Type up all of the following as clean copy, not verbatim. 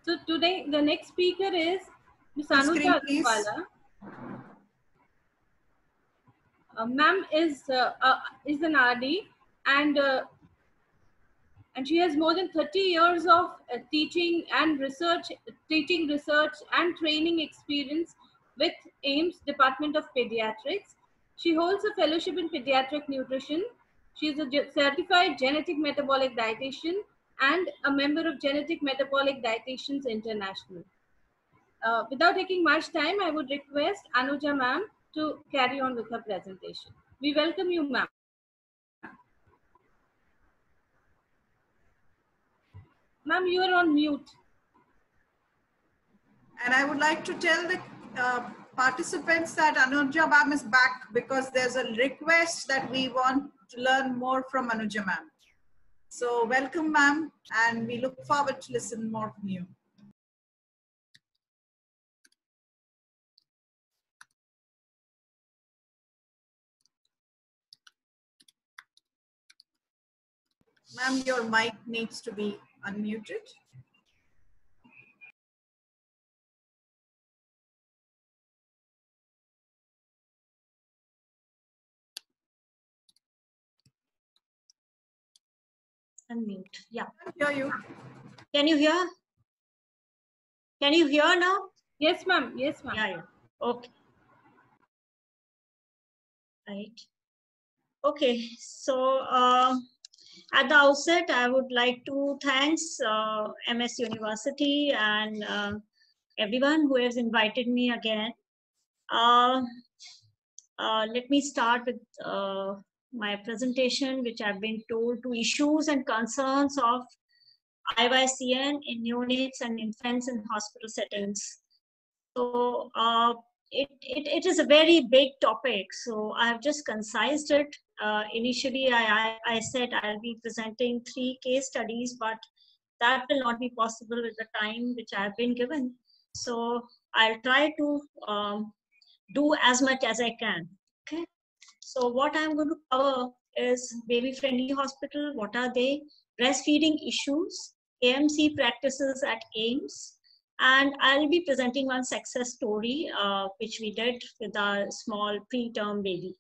So today, the next speaker is Ms. Full screen, Anuja please. Agarwala. Ma'am is an RD, and she has more than 30 years of teaching, research and training experience with AIMS Department of Pediatrics. She holds a fellowship in pediatric nutrition. She is a certified genetic metabolic dietitian and a member of Genetic Metabolic Dietitians International. Without taking much time, I would request Anuja ma'am to carry on with her presentation. We welcome you, ma'am. Ma'am, you are on mute. And I would like to tell the participants that Anuja ma'am is back because there's a request that we want to learn more from Anuja ma'am. So welcome ma'am, and we look forward to listen more from you. Ma'am, your mic needs to be unmuted. Unmute. Yeah. I hear you. Can you hear? Can you hear now? Yes, ma'am. Yes, ma'am. Yeah. Okay. Right. Okay. So at the outset, I would like to thanks MS University and everyone who has invited me again. Let me start with my presentation, which I've been told to issues and concerns of IYCN in neonates and infants in hospital settings. So it is a very big topic. So I have just concised it. Initially, I said I'll be presenting 3 case studies, but that will not be possible with the time which I have been given. So I'll try to do as much as I can. Okay. So what I'm going to cover is baby-friendly hospital. What are they? Breastfeeding issues, AMC practices at AIMS, and I'll be presenting one success story which we did with our small preterm baby.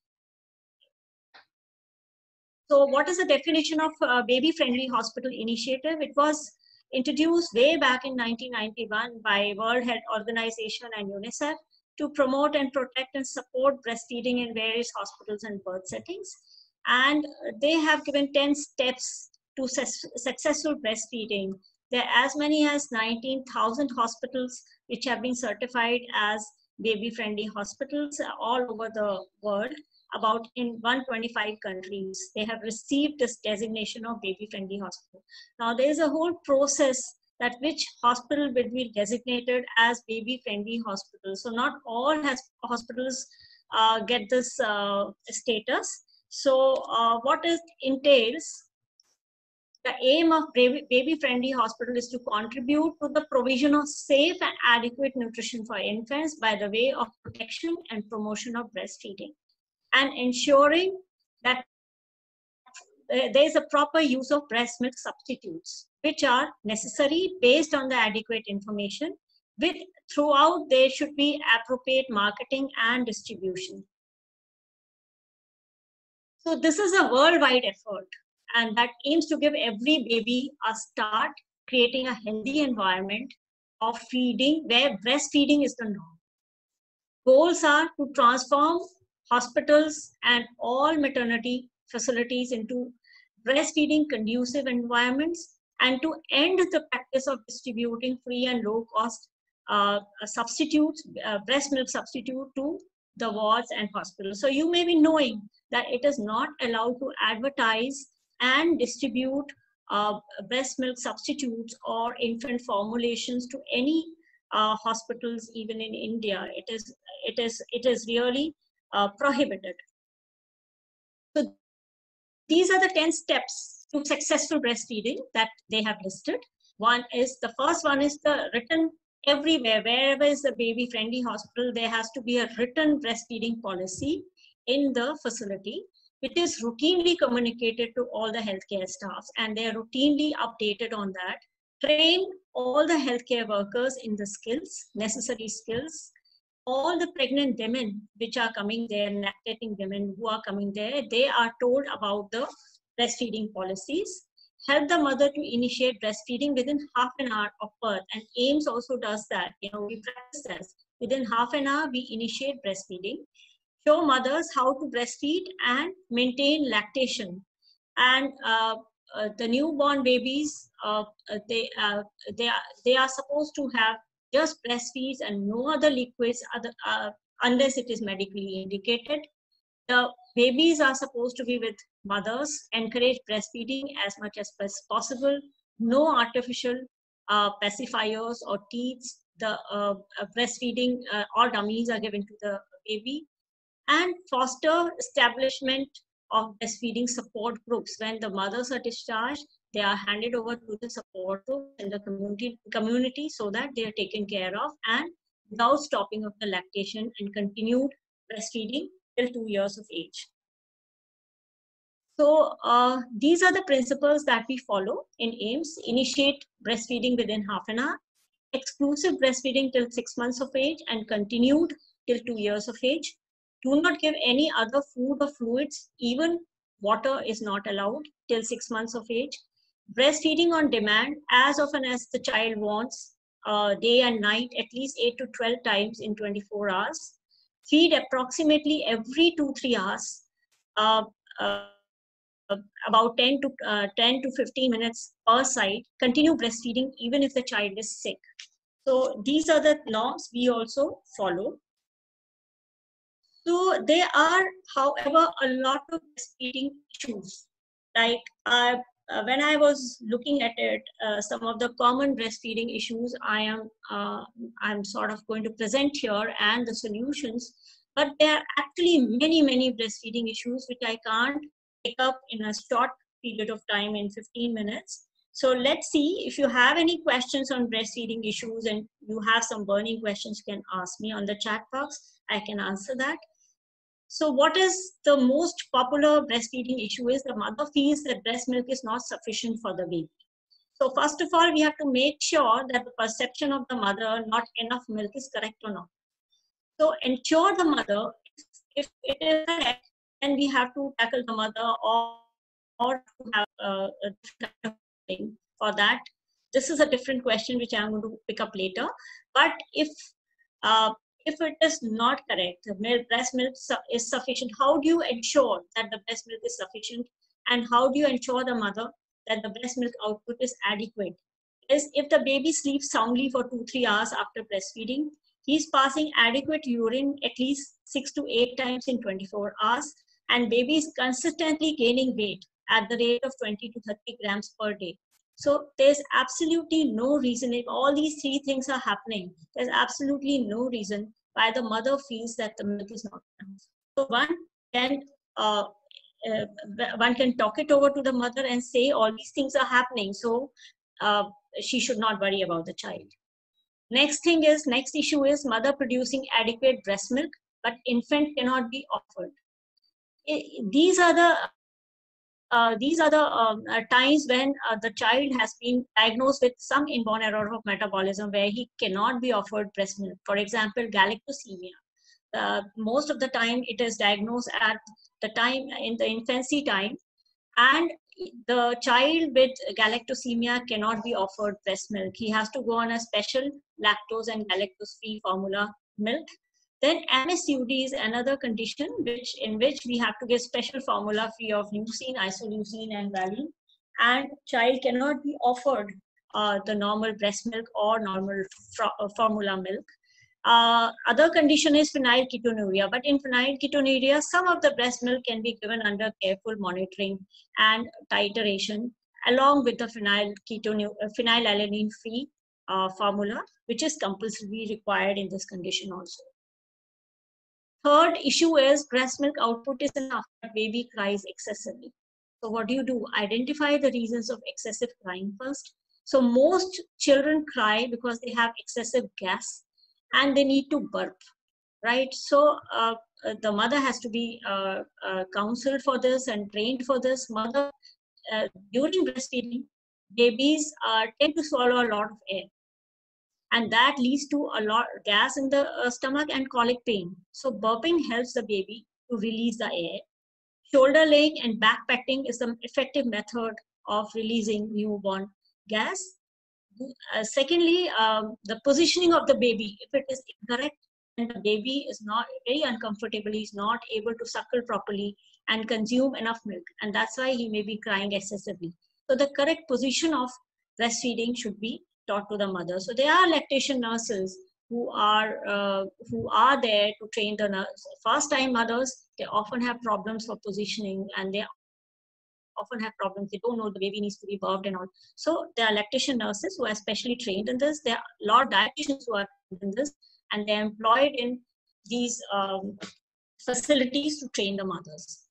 So what is the definition of baby-friendly hospital initiative? It was introduced way back in 1991 by World Health Organization and UNICEF to promote and protect and support breastfeeding in various hospitals and birth settings. And they have given 10 steps to successful breastfeeding. There are as many as 19,000 hospitals which have been certified as baby-friendly hospitals all over the world. About in 125 countries, they have received this designation of baby-friendly hospital. Now, there is a whole process that which hospital will be designated as baby-friendly hospital. So not all hospitals get this status. So what it entails, the aim of baby-friendly hospital is to contribute to the provision of safe and adequate nutrition for infants by the way of protection and promotion of breastfeeding, and ensuring that there is a proper use of breast milk substitutes, which are necessary based on the adequate information. Throughout, there should be appropriate marketing and distribution. So this is a worldwide effort, and that aims to give every baby a start, creating a healthy environment of feeding where breastfeeding is the norm. Goals are to transform hospitals and all maternity facilities into breastfeeding conducive environments, and to end the practice of distributing free and low cost substitutes, breast milk substitute to the wards and hospitals. So you may be knowing that it is not allowed to advertise and distribute breast milk substitutes or infant formulations to any hospitals, even in India. It is really prohibited. So these are the 10 steps to successful breastfeeding that they have listed. The first one is the written everywhere, wherever is a baby-friendly hospital, there has to be a written breastfeeding policy in the facility, which is routinely communicated to all the healthcare staffs, and they are routinely updated on that. train all the healthcare workers in the skills, necessary skills. All the pregnant women which are coming there, lactating women who are coming there, they are told about the breastfeeding policies. Help the mother to initiate breastfeeding within half an hour of birth. And AIMS also does that. You know, we practice this. Within half an hour, we initiate breastfeeding. Show mothers how to breastfeed and maintain lactation. And the newborn babies, they are supposed to have just breastfeeds and no other liquids unless it is medically indicated. The babies are supposed to be with mothers. Encourage breastfeeding as much as possible. No artificial pacifiers or teats. The breastfeeding or dummies are given to the baby. And foster establishment of breastfeeding support groups. When the mothers are discharged, they are handed over to the support groups in the community so that they are taken care of and without stopping of the lactation and continued breastfeeding till 2 years of age. So these are the principles that we follow in AIMS. Initiate breastfeeding within half an hour, exclusive breastfeeding till 6 months of age and continued till 2 years of age. Do not give any other food or fluids, even water is not allowed till 6 months of age. Breastfeeding on demand as often as the child wants, day and night, at least 8 to 12 times in 24 hours. Feed approximately every 2-3 hours, about 10 to 15 minutes per side. Continue breastfeeding even if the child is sick. So these are the norms we also follow. So there are, however, a lot of breastfeeding issues. Like when I was looking at it, some of the common breastfeeding issues I'm sort of going to present here and the solutions. But there are actually many breastfeeding issues which I can't pick up in a short period of time in 15 minutes. So let's see, if you have any questions on breastfeeding issues and you have some burning questions, you can ask me on the chat box. I can answer that. So what is the most popular breastfeeding issue is the mother feels that breast milk is not sufficient for the baby. So first of all, we have to make sure that the perception of the mother not enough milk is correct or not. So ensure the mother, if it is correct, then we have to tackle the mother or to have a different kind of thing for that. This is a different question which I'm going to pick up later. But if it is not correct, the breast milk is sufficient, how do you ensure that the breast milk is sufficient? And how do you ensure the mother that the breast milk output is adequate? Is if the baby sleeps soundly for 2-3 hours after breastfeeding, he's passing adequate urine at least 6 to 8 times in 24 hours, and baby is consistently gaining weight at the rate of 20 to 30 grams per day. So there's absolutely no reason, if all these 3 things are happening, there's absolutely no reason why the mother feels that the milk is not enough. So one can talk it over to the mother and say all these things are happening, so she should not worry about the child. Next issue is mother producing adequate breast milk, but infant cannot be offered. These are the times when the child has been diagnosed with some inborn error of metabolism where he cannot be offered breast milk. For example, galactosemia. Most of the time it is diagnosed at the time in the infancy time, and the child with galactosemia cannot be offered breast milk. He has to go on a special lactose and galactose-free formula milk. Then MSUD is another condition in which we have to give special formula free of leucine, isoleucine, and valine, and child cannot be offered the normal breast milk or normal formula milk. Other condition is phenylketonuria, but in phenylketonuria, some of the breast milk can be given under careful monitoring and titration along with the phenylalanine-free formula, which is compulsorily required in this condition also. Third issue is breast milk output is enough, but baby cries excessively. So what do? Identify the reasons of excessive crying first. So most children cry because they have excessive gas and they need to burp, right? So the mother has to be counseled for this and trained for this. Mother, during breastfeeding, babies tend to swallow a lot of air, and that leads to a lot of gas in the stomach and colic pain. So burping helps the baby to release the air. Shoulder laying and back patting is an effective method of releasing newborn gas. Secondly, the positioning of the baby. If it is incorrect and the baby is not very uncomfortable, he is not able to suckle properly and consume enough milk, and that's why he may be crying excessively. So the correct position of breastfeeding should be taught to the mother. So there are lactation nurses who are there to train the nurse. First time mothers, they often have problems for positioning, and they often have problems. They don't know the baby needs to be burped and all. So there are lactation nurses who are specially trained in this. There are a lot of dietitians who are trained in this, and they're employed in these facilities to train the mothers.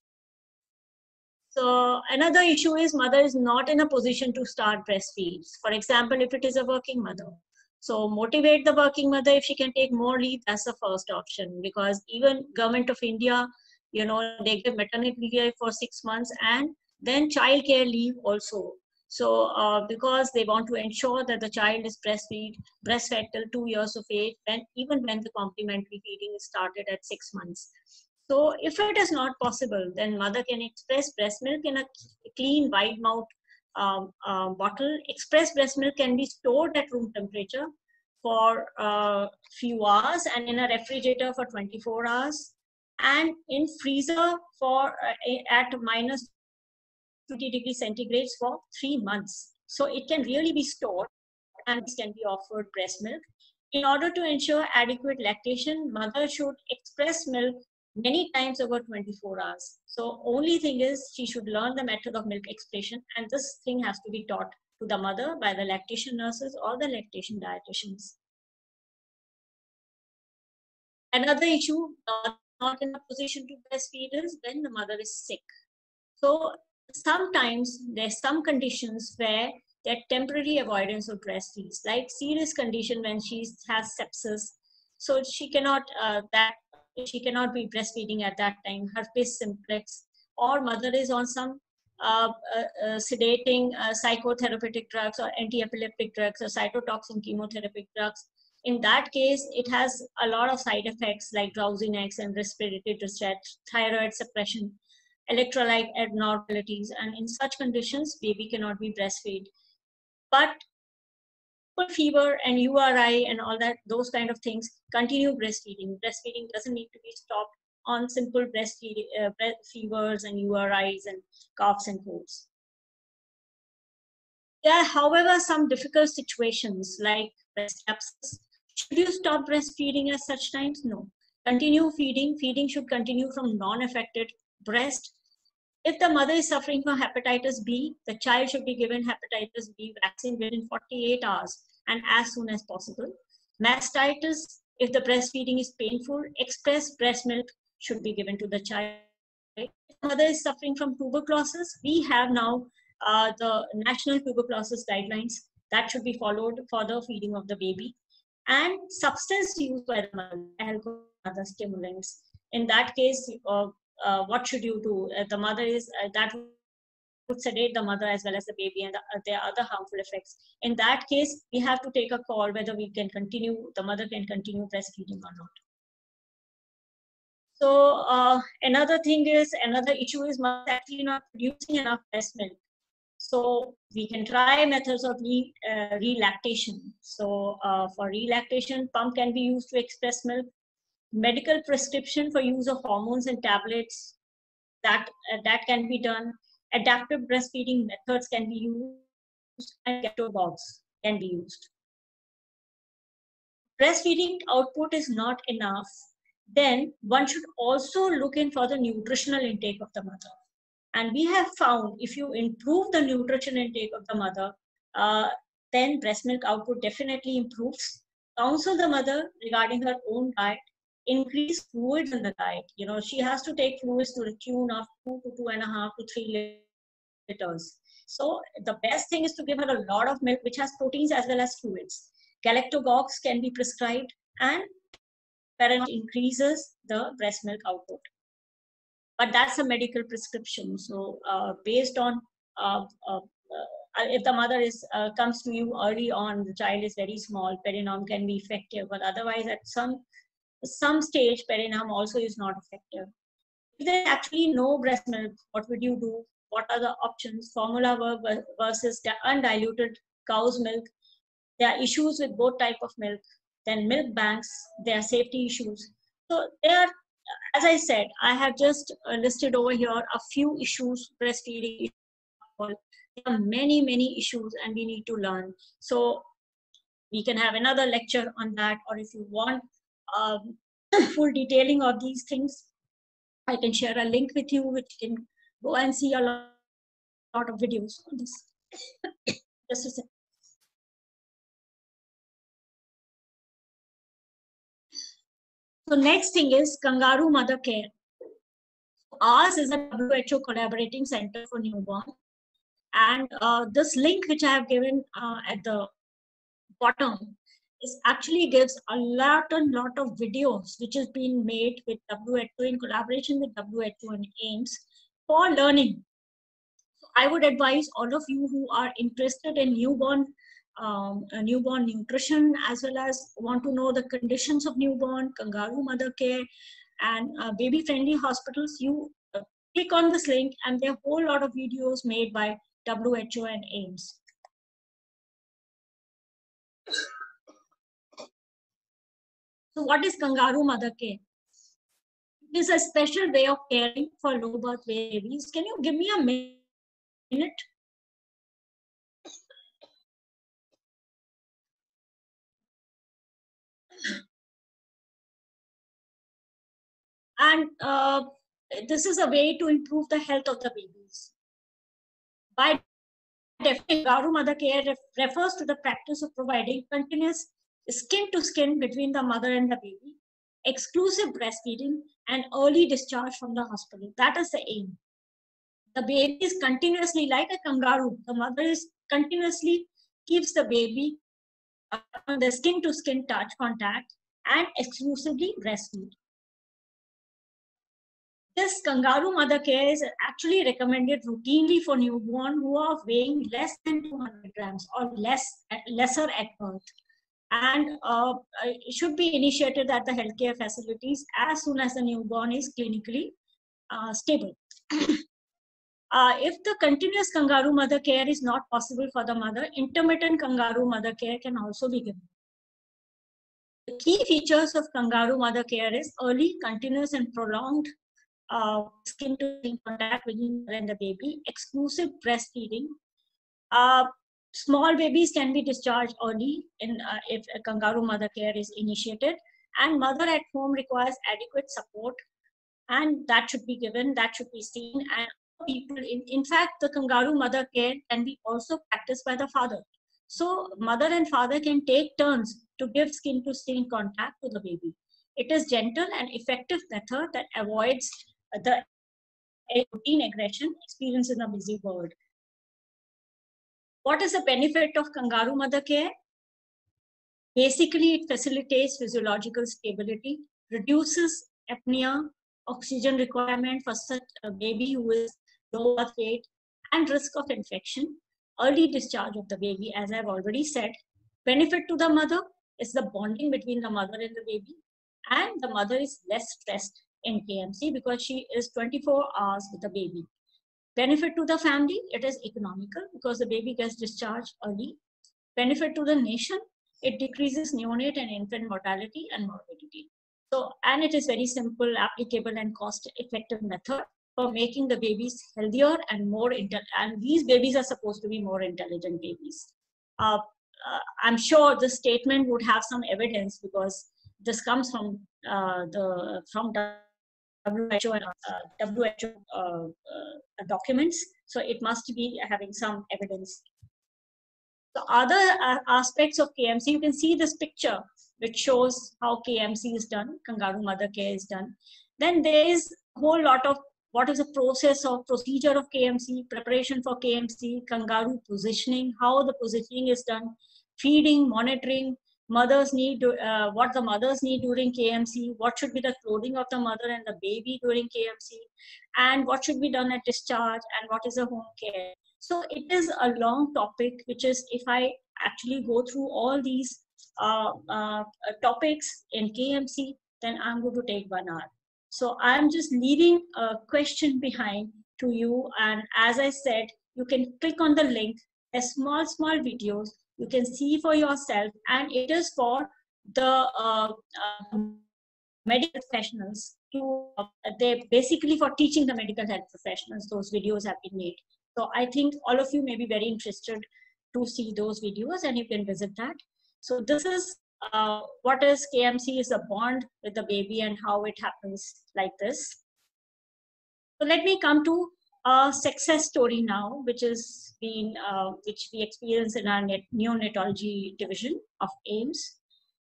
So another issue is mother is not in a position to start breastfeeds. For example, if it is a working mother. So motivate the working mother. If she can take more leave, that's the first option, because even Government of India, they give maternity leave for 6 months and then child care leave also. So because they want to ensure that the child is breastfed till 2 years of age, even when the complementary feeding is started at 6 months. So if it is not possible, then mother can express breast milk in a clean, wide mouth bottle. Express breast milk can be stored at room temperature for a few hours, and in a refrigerator for 24 hours, and in freezer for at minus 20 degrees centigrade for 3 months. So it can really be stored, and this can be offered breast milk. In order to ensure adequate lactation, mother should express milk many times over 24 hours. So only thing is she should learn the method of milk expression, and this thing has to be taught to the mother by the lactation nurses or the lactation dietitians. Another issue, not in a position to breastfeed, is when the mother is sick. So sometimes there's some conditions where there temporary avoidance of breastfeeds, like serious condition when she has sepsis. So she cannot be breastfeeding at that time, herpes simplex, or mother is on some sedating psychotherapeutic drugs or anti-epileptic drugs or cytotoxin chemotherapeutic drugs. In that case, it has a lot of side effects like drowsiness and respiratory distress, thyroid suppression, electrolyte abnormalities, and in such conditions, baby cannot be breastfed. But fever and URI and all that, those kind of things, continue breastfeeding. Breastfeeding doesn't need to be stopped on simple fevers and URIs and coughs and colds. There are, however, some difficult situations like breast abscess. Should you stop breastfeeding at such times? No. Continue feeding. Feeding should continue from non-affected breast. If the mother is suffering from hepatitis B, the child should be given hepatitis B vaccine within 48 hours and as soon as possible. Mastitis, if the breastfeeding is painful, express breast milk should be given to the child. If the mother is suffering from tuberculosis, we have now the national tuberculosis guidelines that should be followed for the feeding of the baby. And substance use by the mother, alcohol, other stimulants. In that case, what should you do? The mother is that would sedate the mother as well as the baby, and there are other harmful effects. In that case, we have to take a call whether we can continue, the mother can continue breastfeeding or not. So another issue is mother actually not producing enough breast milk. So we can try methods of relactation. So for relactation, pump can be used to express milk. Medical prescription for use of hormones and tablets, that can be done. Adaptive breastfeeding methods can be used, and galactogogues can be used. Breastfeeding output is not enough, then one should also look in for the nutritional intake of the mother. And we have found if you improve the nutrition intake of the mother, then breast milk output definitely improves. Counsel the mother regarding her own diet. Increase fluids in the diet. She has to take fluids to the tune of 2 to 2.5 to 3 liters. So the best thing is to give her a lot of milk, which has proteins as well as fluids. Galactogogues can be prescribed, and parenteral increases the breast milk output. But that's a medical prescription. So based on if the mother is comes to you early on, the child is very small, perinorm can be effective, but otherwise at some stage, perinorm also is not effective. If there's actually no breast milk, what would you do? What are the options? Formula versus the undiluted cow's milk. There are issues with both type of milk. Then milk banks, there are safety issues. So there are, as I said, I have just listed over here a few issues, breastfeeding. There are many, many issues and we need to learn. So we can have another lecture on that, or if you want full detailing of these things, I can share a link with you, which you can go and see a lot of videos on this. Just a second. So next thing is kangaroo mother care. Ours is a WHO collaborating center for newborn. And this link which I have given at the bottom is actually gives a lot of videos which has been made with WHO in collaboration with WHO and AIIMS for learning. So I would advise all of you who are interested in newborn nutrition, as well as want to know the conditions of newborn, kangaroo mother care, and baby-friendly hospitals, you click on this link, and there are a whole lot of videos made by WHO and AIIMS. So what is kangaroo mother care? It is a special way of caring for low birth weight babies. Can you give me a minute? And this is a way to improve the health of the babies. By definition, kangaroo mother care refers to the practice of providing continuous skin to skin between the mother and the baby, exclusive breastfeeding, and early discharge from the hospital. That is the aim. The baby is continuously, like a kangaroo, the mother is continuously keeps the baby on the skin to skin touch contact and exclusively breastfeed. This kangaroo mother care is actually recommended routinely for newborn who are weighing less than 200 grams or lesser at birth. And it should be initiated at the healthcare facilities as soon as the newborn is clinically stable. If the continuous kangaroo mother care is not possible for the mother, intermittent kangaroo mother care can also be given. The key features of kangaroo mother care is early, continuous, and prolonged skin to skin contact between the mother and the baby, exclusive breastfeeding. Small babies can be discharged early if a kangaroo mother care is initiated, and mother at home requires adequate support, and that should be given, that should be seen. And people, in fact, the kangaroo mother care can be also practiced by the father. So mother and father can take turns to give skin to skin contact to the baby. It is gentle and effective method that avoids the routine aggression experienced in a busy world. What is the benefit of kangaroo mother care? Basically, it facilitates physiological stability, reduces apnea, oxygen requirement for such a baby who is low birth weight, and risk of infection, early discharge of the baby, as I've already said. Benefit to the mother is the bonding between the mother and the baby, and the mother is less stressed in KMC because she is 24 hours with the baby. Benefit to the family, it is economical because the baby gets discharged early. Benefit to the nation, it decreases neonate and infant mortality and morbidity. So, and it is very simple, applicable, and cost-effective method for making the babies healthier and more and these babies are supposed to be more intelligent babies. I'm sure this statement would have some evidence because this comes from WHO and WHO documents, so it must be having some evidence. The other aspects of KMC, you can see this picture which shows how KMC is done, kangaroo mother care is done. Then there is a whole lot of what is the process of procedure of KMC, preparation for KMC, kangaroo positioning, how the positioning is done, feeding, monitoring, mothers need, what the mothers need during KMC, what should be the clothing of the mother and the baby during KMC, and what should be done at discharge, and what is the home care. So it is a long topic, which is, if I actually go through all these topics in KMC, then I'm going to take 1 hour. So I'm just leaving a question behind to you. And as I said, you can click on the link, a small videos, you can see for yourself. And it is for the medical professionals to, they basically for teaching the medical health professionals, those videos have been made. So I think all of you may be very interested to see those videos, and you can visit that. So this is what is KMC, is a bond with the baby and how it happens like this. So let me come to a success story now, which is being which we experience in our neonatology division of AIIMS.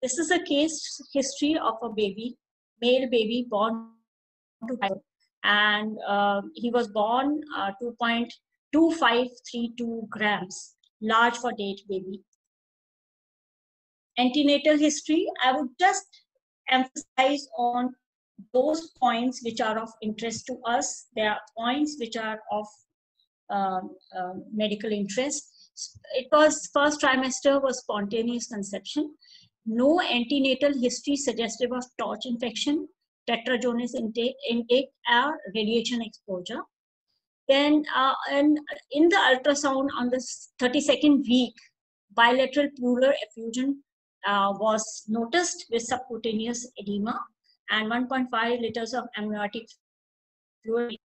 This is a case history of a baby, male baby born to, and he was born 2.2532 grams, large for date baby. Antenatal history, I would just emphasize on those points which are of interest to us. There are points which are of medical interest. It was first trimester was spontaneous conception. No antenatal history suggestive of torch infection, tetragenous intake or radiation exposure. Then and in the ultrasound on the 32nd week, bilateral pleural effusion was noticed with subcutaneous edema and 1.5 liters of amniotic fluid.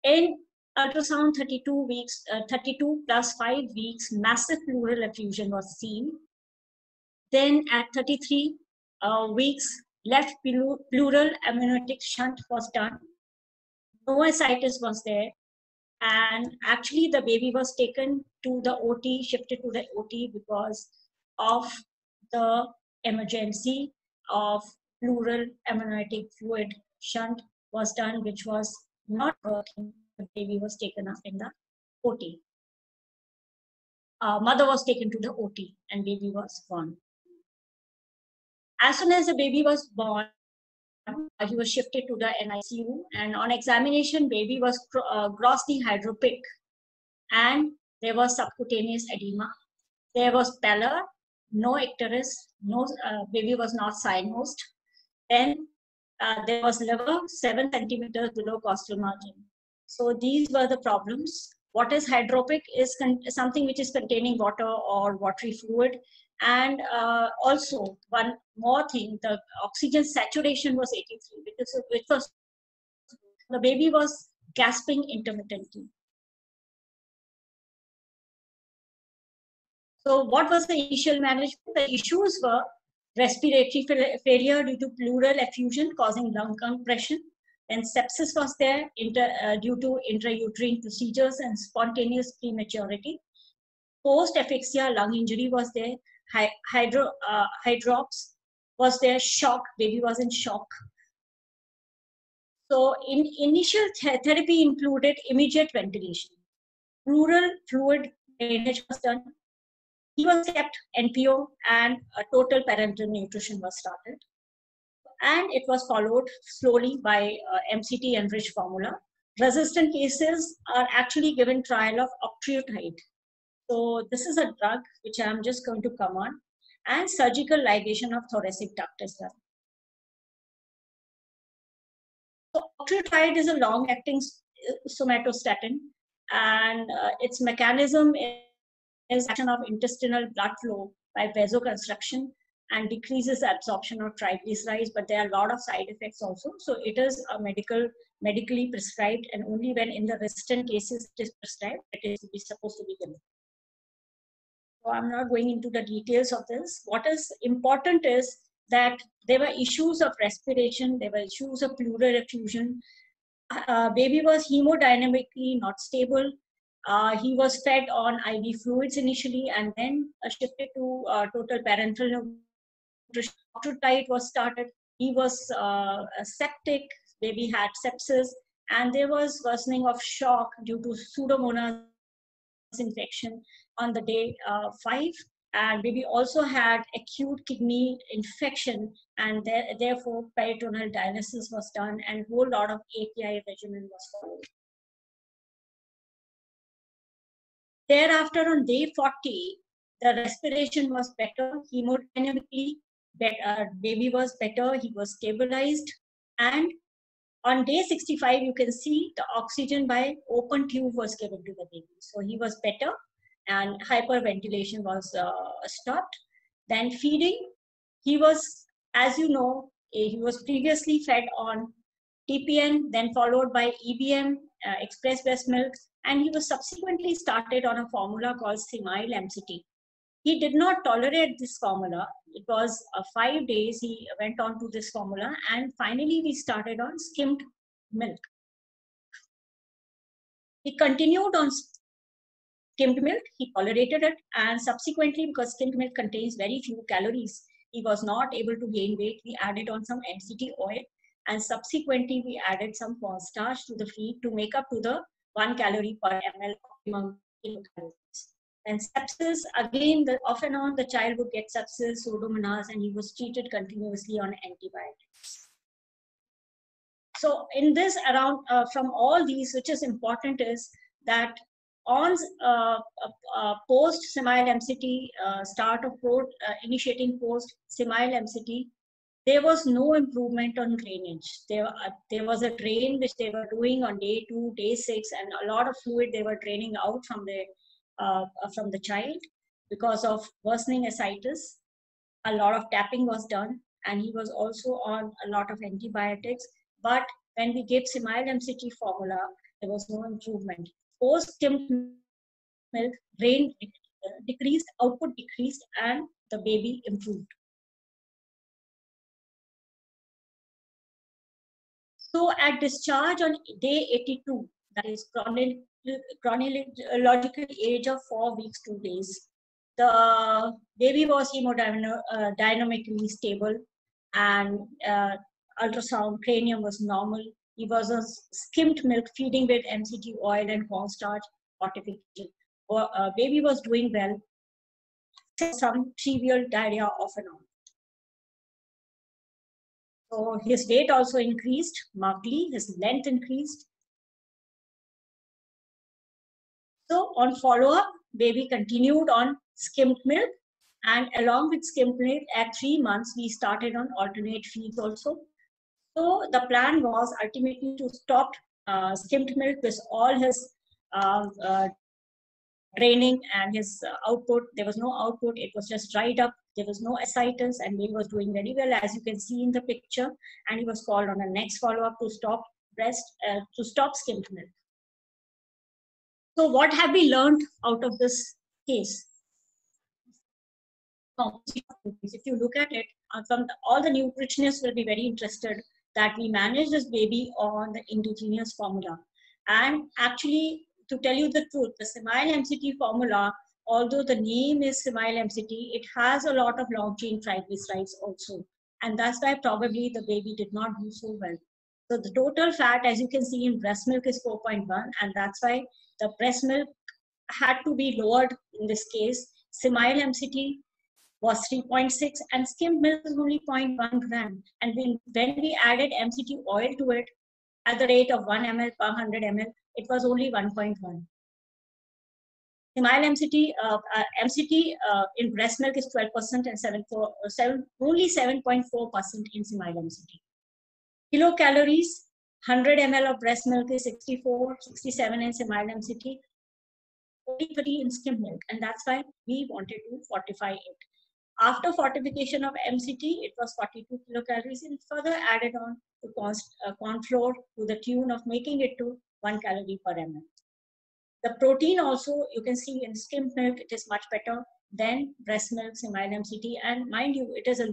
In ultrasound 32 plus 5 weeks, massive pleural effusion was seen. Then at 33 weeks, left pleural amniotic shunt was done. No ascites was there. And actually the baby was taken to the OT, shifted to the OT because of the emergency of pleural amniotic fluid shunt was done, which was not working. The baby was taken up in the OT. Mother was taken to the OT and baby was born. As soon as the baby was born, he was shifted to the NICU, and on examination, baby was grossly hydropic, and there was subcutaneous edema. There was pallor, no icterus, no baby was not cyanosed. Then there was liver 7 centimeters below costal margin. So these were the problems. What is hydropic is something which is containing water or watery fluid. And also one more thing, the oxygen saturation was 83 because it was, the baby was gasping intermittently. So what was the initial management? The issues were respiratory failure due to pleural effusion causing lung compression. Then sepsis was there due to intrauterine procedures and spontaneous prematurity. Post-asphyxia lung injury was there. Hydrops was there. Shock, baby was in shock. So initial therapy included immediate ventilation. Pleural fluid drainage was done. He was kept NPO, and a total parenteral nutrition was started. And it was followed slowly by MCT enriched formula. Resistant cases are actually given trial of octreotide. So this is a drug which I'm just going to come on, and surgical ligation of thoracic duct is done. So octreotide is a long-acting somatostatin, and its mechanism is action of intestinal blood flow by vasoconstriction and decreases absorption of triglycerides, but there are a lot of side effects also. So it is a medically prescribed, and only when in the resistant cases it is prescribed, it is supposed to be given. So I'm not going into the details of this. What is important is that there were issues of respiration, there were issues of pleural effusion. Baby was hemodynamically not stable. He was fed on IV fluids initially, and then shifted to total parenteral nutrition. Octreotide was started. He was septic. Baby had sepsis, and there was worsening of shock due to Pseudomonas infection on the day 5. And baby also had acute kidney infection, and therefore peritoneal dialysis was done, and a whole lot of API regimen was followed. Thereafter, on day 40, the respiration was better, hemodynamically, baby was better, he was stabilized. And on day 65, you can see the oxygen by open tube was given to the baby. So he was better and hyperventilation was stopped. Then feeding, he was, as you know, he was previously fed on TPN, then followed by EBM, express breast milk, and he was subsequently started on a formula called Smile MCT. He did not tolerate this formula. It was 5 days he went on to this formula, and finally we started on skimmed milk. He continued on skimmed milk, he tolerated it, and subsequently, because skimmed milk contains very few calories, he was not able to gain weight. We added on some MCT oil, and subsequently we added some cornstarch to the feed to make up to the 1 calorie per ml optimum kilocalories. And sepsis, again, off and on, the child would get sepsis, pseudomonas, and he was treated continuously on antibiotics. So in this around, from all these, which is important is that on post Smile MCT, start of initiating post Smile MCT, there was no improvement on drainage. There was a drain which they were doing on day 2, day 6, and a lot of fluid they were draining out from the child because of worsening ascites. A lot of tapping was done, and he was also on a lot of antibiotics. But when we gave Smile MCT formula, there was no improvement. Post skimmed milk, drain decreased, output decreased, and the baby improved. So at discharge on day 82, that is chronological age of 4 weeks, 2 days, the baby was hemodynamically stable, and ultrasound cranium was normal. He was on skimmed milk feeding with MCT oil and cornstarch fortification. Baby was doing well. Some trivial diarrhea off and on. So his weight also increased markedly, his length increased. So on follow-up, baby continued on skimmed milk, and along with skimmed milk, at 3 months, we started on alternate feeds also. So the plan was ultimately to stop skimmed milk with all his draining and his output. There was no output, it was just dried up. There was no ascites, and he was doing very well, as you can see in the picture. And he was called on a next follow-up to stop skimmed milk. So what have we learned out of this case? If you look at it, all the nutritionists will be very interested that we manage this baby on the indigenous formula. And actually, to tell you the truth, the Smile MCT formula, although the name is Smile MCT, it has a lot of long chain triglycerides also. And that's why probably the baby did not do so well. So the total fat, as you can see in breast milk, is 4.1, and that's why the breast milk had to be lowered in this case. Smile MCT was 3.6, and skimmed milk is only 0.1 gram. And when we added MCT oil to it at the rate of 1 ml per 100 ml, it was only 1.1. Smile MCT, in breast milk is 12% and only 7.4% in Smile MCT. Kilocalories, 100 ml of breast milk is 64, 67 in Smile MCT, only 30 in skimmed milk, and that's why we wanted to fortify it. After fortification of MCT, it was 42 kilocalories, and further added on to corn flour to the tune of making it to 1 calorie per ml. The protein also, you can see in skimmed milk, it is much better than breast milk, Smile MCT, and mind you, it is an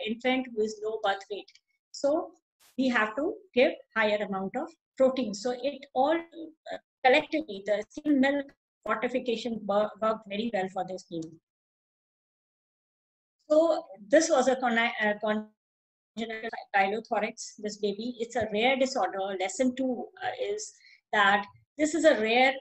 infant who is low birth weight. So we have to give higher amount of protein. So it all collectively, the skimmed milk fortification worked very well for this baby. So this was a congenital chylothorax, this baby. It's a rare disorder. Lesson 2 is that this is a rare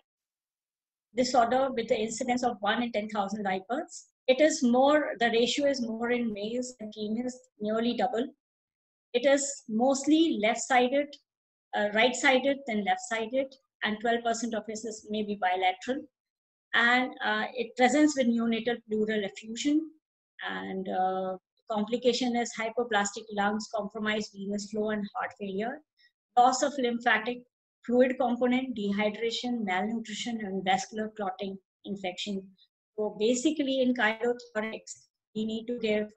disorder with the incidence of 1 in 10,000 live births. It is more, the ratio is more in males and females, nearly double. It is mostly left-sided, right-sided, then left-sided, and 12% of it is maybe bilateral. and it presents with neonatal pleural effusion, and complication is hypoplastic lungs, compromised venous flow, and heart failure, loss of lymphatic fluid component, dehydration, malnutrition, and vascular clotting infection. So basically, in chylothorax, we need to give,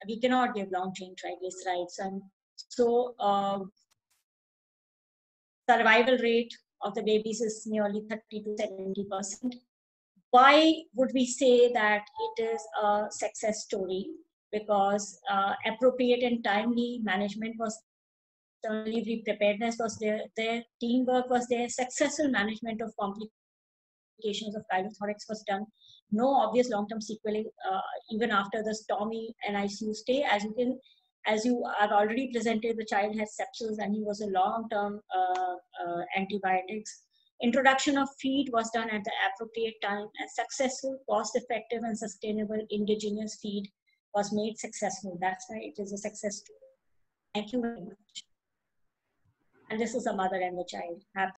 we cannot give long chain triglycerides, and so survival rate of the babies is nearly 30 to 70%. Why would we say that it is a success story? Because appropriate and timely management was done, delivery preparedness was there, their teamwork was there, successful management of complications of chylothorax was done. No obvious long-term sequelae even after the stormy NICU stay. As you have already presented, the child had sepsis and he was a long-term antibiotics. Introduction of feed was done at the appropriate time, and successful, cost-effective, and sustainable indigenous feed was made successful. That's why it is a success story. Thank you very much. And this is a mother and the child. Happy